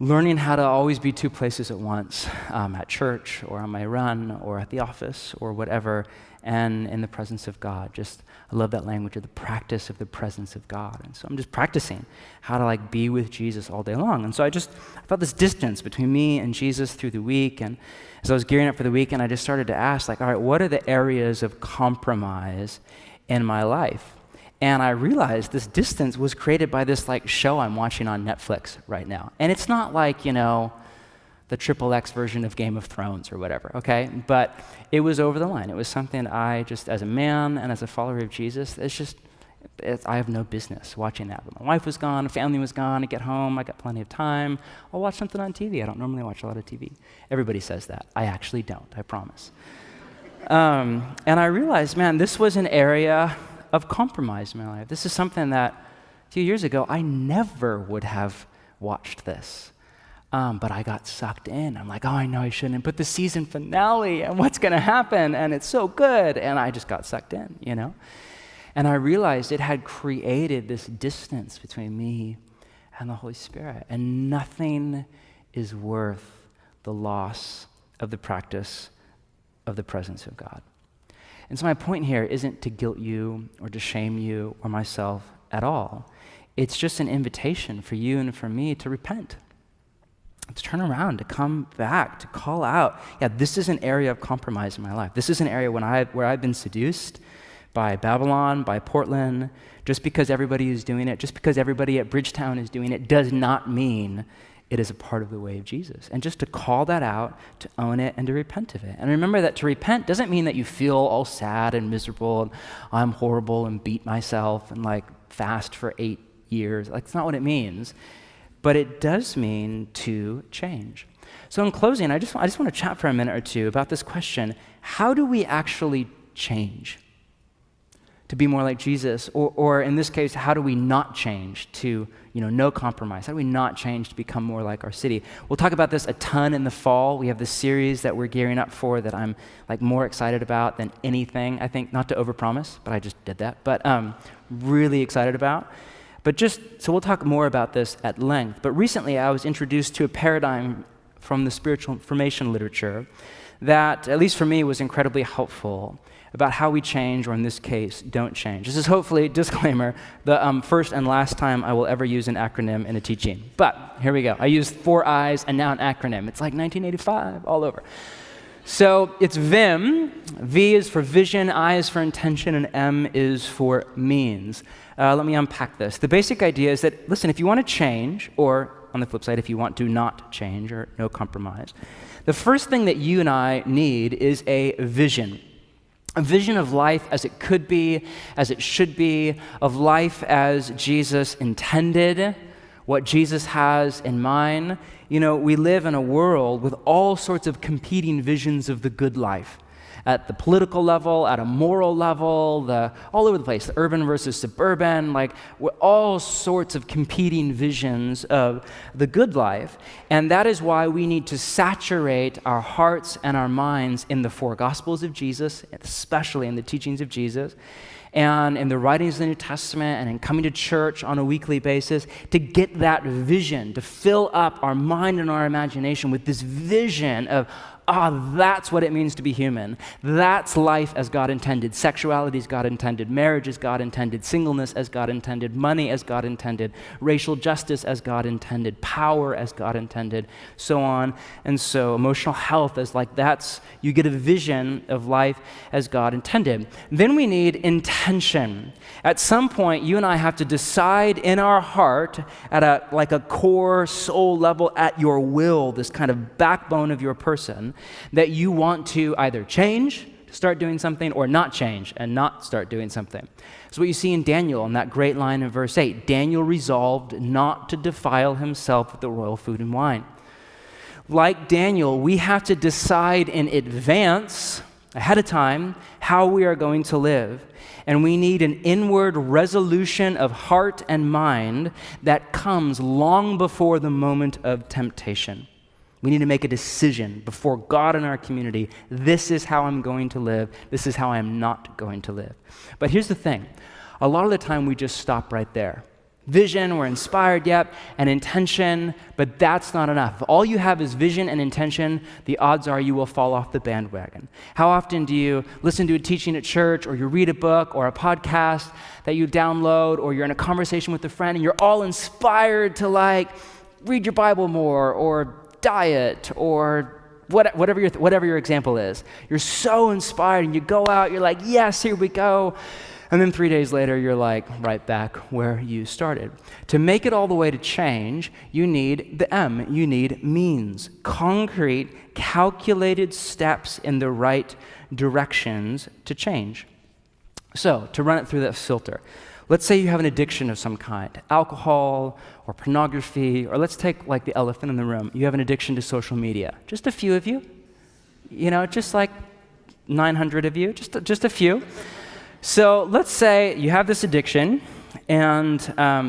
learning how to always be 2 places at once, at church or on my run or at the office or whatever, and in the presence of God. I love that language of the practice of the presence of God. And so I'm just practicing how to be with Jesus all day long. And so I felt this distance between me and Jesus through the week. And as I was gearing up for the weekend, I just started to ask, all right, what are the areas of compromise in my life? And I realized this distance was created by this show I'm watching on Netflix right now. And it's not the XXX version of Game of Thrones or whatever, okay? But it was over the line. It was something I just, as a man and as a follower of Jesus, I have no business watching that. But my wife was gone, family was gone, I get home, I got plenty of time. I'll watch something on TV. I don't normally watch a lot of TV. Everybody says that. I actually don't, I promise. And I realized, man, this was an area of compromise in my life. This is something that a few years ago, I never would have watched this. But I got sucked in. I'm like, oh, I know I shouldn't. But the season finale, and what's going to happen? And it's so good. And I just got sucked in, you know? And I realized it had created this distance between me and the Holy Spirit. And nothing is worth the loss of the practice of the presence of God. And so my point here isn't to guilt you or to shame you or myself at all. It's just an invitation for you and for me to repent, to turn around, to come back, to call out, yeah, this is an area of compromise in my life. This is an area where I've been seduced by Babylon, by Portland. Just because everybody is doing it, just because everybody at Bridgetown is doing it, does not mean it is a part of the way of Jesus. And just to call that out, to own it, and to repent of it. And remember that to repent doesn't mean that you feel all sad and miserable and I'm horrible and beat myself and like fast for 8 years. Like, it's not what it means. But it does mean to change. So in closing, I just want to chat for a minute or two about this question. How do we actually change to be more like Jesus? Or in this case, how do we not change to, no compromise? How do we not change to become more like our city? We'll talk about this a ton in the fall. We have this series that we're gearing up for that I'm like more excited about than anything. I think, not to overpromise, but I just did that. But really excited about. So we'll talk more about this at length. But recently I was introduced to a paradigm from the spiritual information literature that, at least for me, was incredibly helpful about how we change, or in this case, don't change. This is hopefully, disclaimer, the first and last time I will ever use an acronym in a teaching. But here we go. I used 4 I's and now an acronym. It's like 1985 all over. So it's VIM. V is for vision, I is for intention, and M is for means. Let me unpack this. The basic idea is that, listen, if you want to change, or on the flip side, if you want to not change or no compromise, the first thing that you and I need is a vision of life as it could be, as it should be, of life as Jesus intended, what Jesus has in mind. We live in a world with all sorts of competing visions of the good life. At the political level, at a moral level, all over the place, the urban versus suburban, all sorts of competing visions of the good life. And that is why we need to saturate our hearts and our minds in the 4 Gospels of Jesus, especially in the teachings of Jesus, and in the writings of the New Testament, and in coming to church on a weekly basis, to get that vision, to fill up our mind and our imagination with this vision of, that's what it means to be human. That's life as God intended. Sexuality as God intended. Marriage as God intended. Singleness as God intended. Money as God intended. Racial justice as God intended. Power as God intended. So on and so. Emotional health as you get a vision of life as God intended. Then we need intention. At some point, you and I have to decide in our heart at a core soul level, at your will, this kind of backbone of your person, that you want to either change, to start doing something, or not change and not start doing something. So what you see in Daniel, in that great line in verse 8, Daniel resolved not to defile himself with the royal food and wine. Like Daniel, we have to decide in advance, ahead of time, how we are going to live. And we need an inward resolution of heart and mind that comes long before the moment of temptation. We need to make a decision before God and our community. This is how I'm going to live. This is how I'm not going to live. But here's the thing. A lot of the time we just stop right there. Vision, we're inspired, yep, and intention, but that's not enough. If all you have is vision and intention, the odds are you will fall off the bandwagon. How often do you listen to a teaching at church, or you read a book or a podcast that you download, or you're in a conversation with a friend and you're all inspired to read your Bible more, or diet, or whatever your example is. You're so inspired and you go out, you're like, yes, here we go. And then 3 days later, you're right back where you started. To make it all the way to change, you need the M. You need means. Concrete, calculated steps in the right directions to change. So, to run it through that filter, Let's say you have an addiction of some kind, alcohol or pornography, or let's take like the elephant in the room. You have an addiction to social media. Just a few of you, just like 900 of you, just a few. So let's say you have this addiction and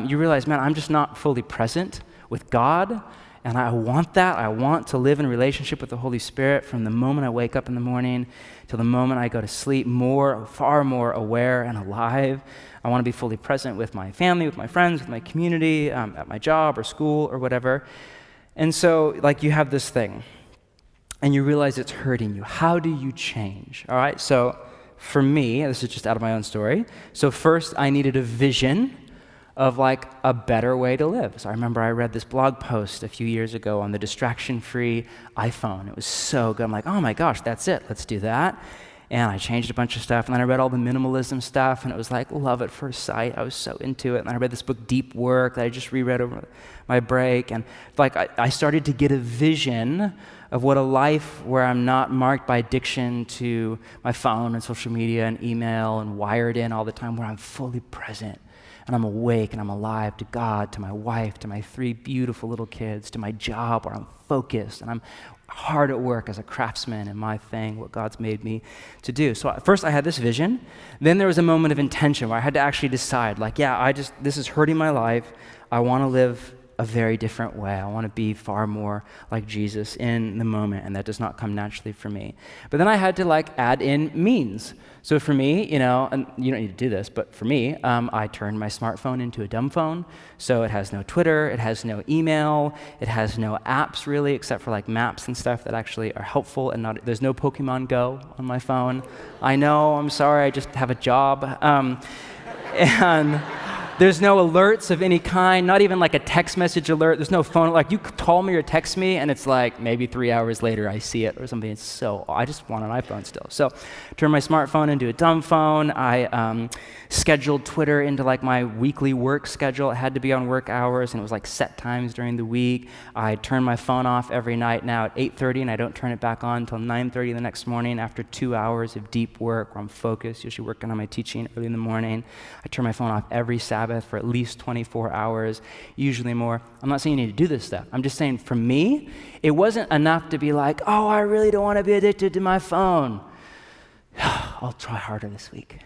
you realize, man, I'm just not fully present with God, and I want that. I want to live in relationship with the Holy Spirit from the moment I wake up in the morning till the moment I go to sleep, far more aware and alive. I want to be fully present with my family, with my friends, with my community, at my job or school or whatever. And so, like, you have this thing, and you realize it's hurting you. How do you change? All right, so for me, this is just out of my own story. So first, I needed a vision of like a better way to live. So I remember I read this blog post a few years ago on the distraction-free iPhone. It was so good. I'm like, oh my gosh, that's it. Let's do that. And I changed a bunch of stuff, and then I read all the minimalism stuff, and it was like love at first sight. I was so into it. And then I read this book, Deep Work, that I just reread over my break. And like I started to get a vision of what a life where I'm not marked by addiction to my phone and social media and email and wired in all the time, where I'm fully present and I'm awake and I'm alive to God, to my wife, to my 3 beautiful little kids, to my job where I'm focused and I'm hard at work as a craftsman in my thing, what God's made me to do. So first I had this vision. Then there was a moment of intention where I had to actually decide, like, this is hurting my life. I want to live a very different way. I want to be far more like Jesus in the moment, and that does not come naturally for me. But then I had to like add in means. So for me, and you don't need to do this, but for me, I turned my smartphone into a dumb phone. So it has no Twitter, it has no email, it has no apps really, except for like maps and stuff that actually are helpful, and there's no Pokemon Go on my phone. I know, I'm sorry, I just have a job. And there's no alerts of any kind, not even like a text message alert. There's no phone, like you call me or text me and it's like maybe 3 hours later I see it or something. I just want an iPhone still. So turn my smartphone into a dumb phone. I scheduled Twitter into like my weekly work schedule. It had to be on work hours, and it was like set times during the week. I turn my phone off every night now at 8:30, and I don't turn it back on until 9:30 the next morning after 2 hours of deep work where I'm focused, usually working on my teaching early in the morning. I turn my phone off every Sabbath for at least 24 hours, usually more. I'm not saying you need to do this stuff. I'm just saying for me, it wasn't enough to be like, oh, I really don't want to be addicted to my phone. I'll try harder this week.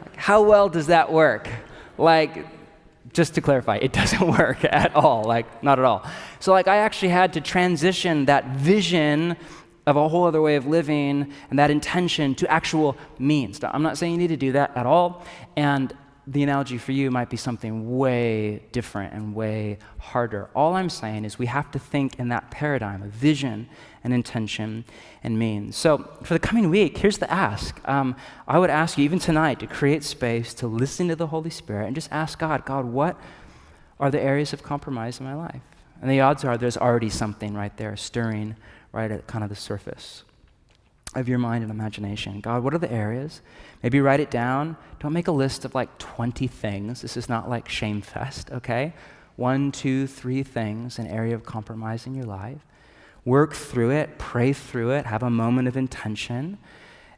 Like, how well does that work? Like, just to clarify, it doesn't work at all, like not at all. So like I actually had to transition that vision of a whole other way of living and that intention to actual means. Now, I'm not saying you need to do that at all, and the analogy for you might be something way different and way harder. All I'm saying is we have to think in that paradigm of vision and intention and means. So for the coming week, here's the ask. I would ask you even tonight to create space to listen to the Holy Spirit and just ask God, what are the areas of compromise in my life? And the odds are there's already something right there stirring right at kind of the surface of your mind and imagination. God, what are the areas? Maybe write it down. Don't make a list of like 20 things. This is not like Shame Fest, okay? 1, 2, 3 things, an area of compromise in your life. Work through it, pray through it, have a moment of intention.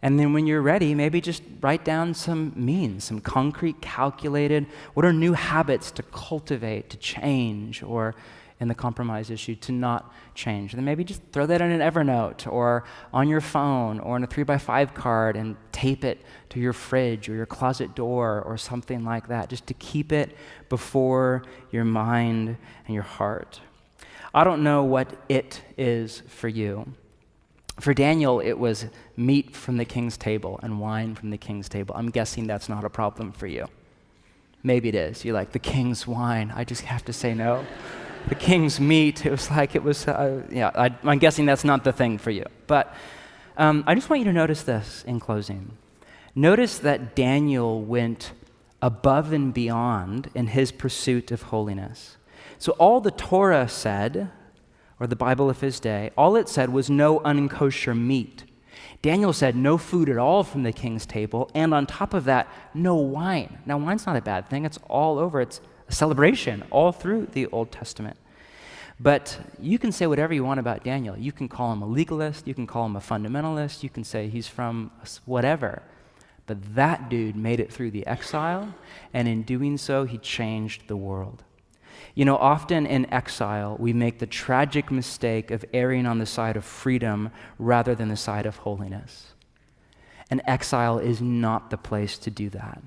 And then when you're ready, maybe just write down some means, some concrete, calculated, what are new habits to cultivate, to change, or in the compromise issue, to not change. And then maybe just throw that in an Evernote or on your phone or in a 3x5 card and tape it to your fridge or your closet door or something like that, just to keep it before your mind and your heart. I don't know what it is for you. For Daniel, it was meat from the king's table and wine from the king's table. I'm guessing that's not a problem for you. Maybe it is. You're like, the king's wine, I just have to say no. The king's meat, I'm guessing that's not the thing for you. But I just want you to notice this in closing. Notice that Daniel went above and beyond in his pursuit of holiness. So all the Torah said, or the Bible of his day, all it said was no unkosher meat. Daniel said no food at all from the king's table, and on top of that, no wine. Now, wine's not a bad thing. It's all over. It's a celebration all through the Old Testament. But you can say whatever you want about Daniel. You can call him a legalist. You can call him a fundamentalist. You can say he's from whatever. But that dude made it through the exile, and in doing so, he changed the world. You know, often in exile, we make the tragic mistake of erring on the side of freedom rather than the side of holiness. And exile is not the place to do that.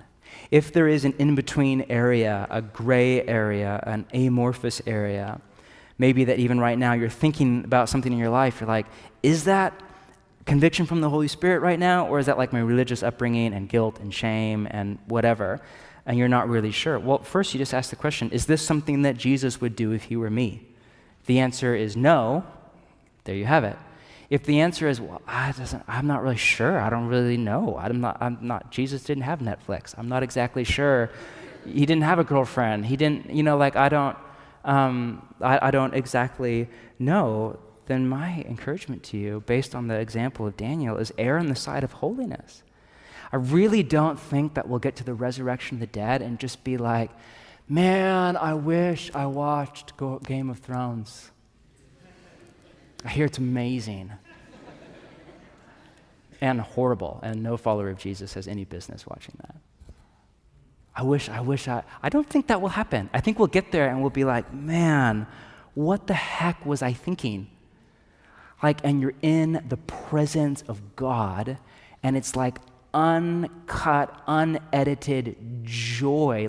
If there is an in-between area, a gray area, an amorphous area, maybe that even right now you're thinking about something in your life, you're like, is that conviction from the Holy Spirit right now, or is that like my religious upbringing and guilt and shame and whatever, and you're not really sure? Well, first you just ask the question, is this something that Jesus would do if he were me? If the answer is no, there you have it. If the answer is, well, I'm not really sure, I don't really know, I'm not, Jesus didn't have Netflix, I'm not exactly sure, he didn't have a girlfriend, he didn't, I don't exactly know, then my encouragement to you, based on the example of Daniel, is err on the side of holiness. I really don't think that we'll get to the resurrection of the dead and just be like, man, I wish I watched Game of Thrones. I hear it's amazing and horrible, and no follower of Jesus has any business watching that. I don't think that will happen. I think we'll get there and we'll be like, man, what the heck was I thinking? And you're in the presence of God, and it's like uncut, unedited joy,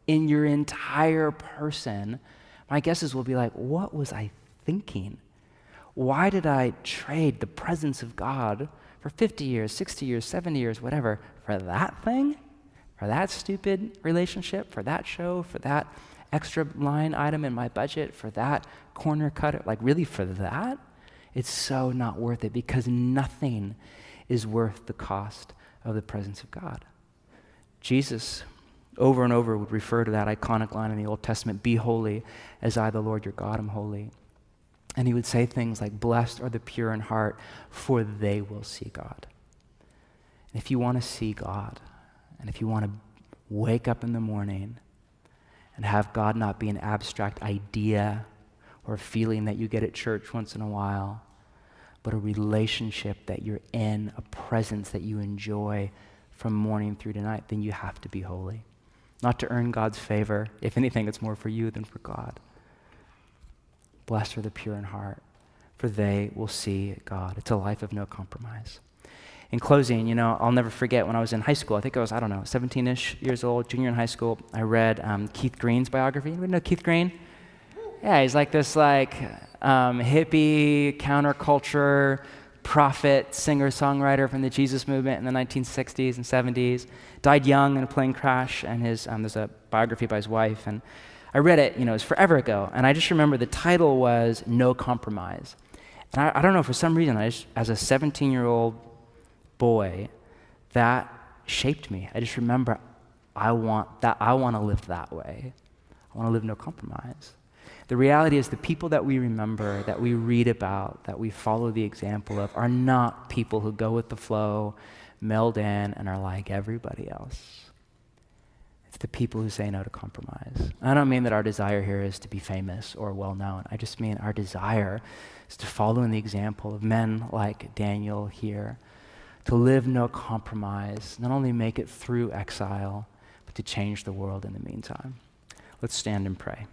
in your entire person. My guess is we'll be like, what was I thinking? Why did I trade the presence of God for 50 years, 60 years, 70 years, whatever, for that thing? For that stupid relationship? For that show? For that extra line item in my budget? For that corner cutter? Really for that? It's so not worth it, because nothing is worth the cost of the presence of God. Jesus, over and over, would refer to that iconic line in the Old Testament, be holy as I, the Lord your God, am holy. And he would say things like, blessed are the pure in heart, for they will see God. And if you want to see God, and if you want to wake up in the morning and have God not be an abstract idea or a feeling that you get at church once in a while, but a relationship that you're in, a presence that you enjoy from morning through to night, then you have to be holy. Not to earn God's favor. If anything, it's more for you than for God. Blessed are the pure in heart, for they will see God. It's a life of no compromise. In closing, I'll never forget when I was in high school. I think I was, 17-ish years old, junior in high school. I read Keith Green's biography. Anybody know Keith Green? Yeah, he's this hippie, counterculture, prophet, singer-songwriter from the Jesus movement in the 1960s and 70s. Died young in a plane crash, and there's a biography by his wife. And I read it, it was forever ago, and I just remember the title was No Compromise. And I don't know, for some reason, as a 17-year-old boy, that shaped me. I just remember, I want to live that way. I want to live no compromise. The reality is the people that we remember, that we read about, that we follow the example of, are not people who go with the flow, meld in, and are like everybody else. It's the people who say no to compromise. I don't mean that our desire here is to be famous or well-known. I just mean our desire is to follow in the example of men like Daniel here, to live no compromise, not only make it through exile, but to change the world in the meantime. Let's stand and pray.